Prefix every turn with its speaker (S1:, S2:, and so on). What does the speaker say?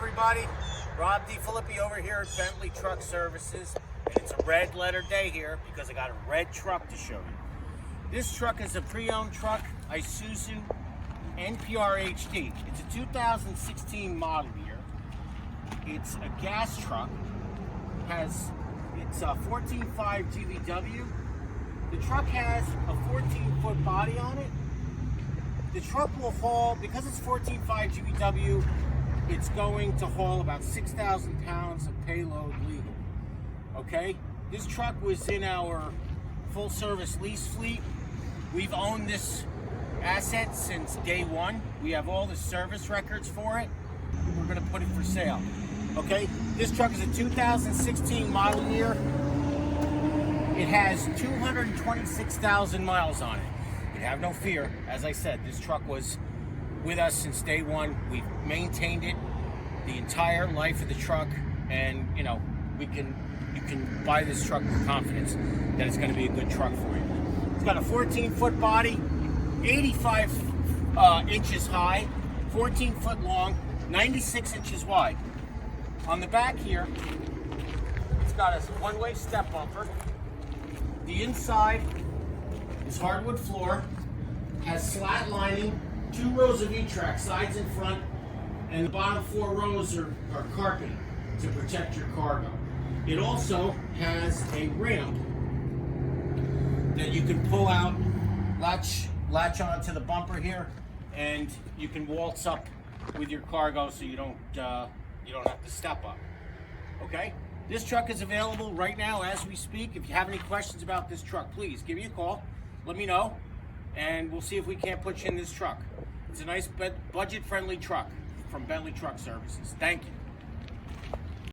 S1: everybody. Rob D. Filippi over here at Bentley Truck Services. And it's a red letter day here because I got a red truck to show you. This truck is a pre-owned truck, Isuzu NPR HD. It's a 2016 model year. It's a gas truck. It's a 14.5 GVW. The truck has a 14-foot body on it. The truck will haul, because it's 14.5 GVW, it's going to haul about 6,000 pounds of payload legal. Okay? This truck was in our full service lease fleet. We've owned this asset since day one. We have all the service records for it. We're going to put it for sale. Okay? This truck is a 2016 model year. It has 226,000 miles on it. You have no fear. As I said, this truck was with us since day one. We've maintained it the entire life of the truck, and you know, you can buy this truck with confidence that it's going to be a good truck for you. It's got a 14-foot body, 85 inches high, 14 foot long, 96 inches wide. On the back here, it's got a one-way step bumper. The inside is hardwood floor, has slat lining, 2 rows of E-track, sides and front, and the bottom 4 rows are carpeting to protect your cargo. It also has a ramp that you can pull out, latch onto the bumper here, and you can waltz up with your cargo so you don't have to step up. Okay? This truck is available right now as we speak. If you have any questions about this truck, please give me a call. Let me know, and we'll see if we can't put you in this truck. It's a nice budget-friendly truck from Bentley Truck Services. Thank you.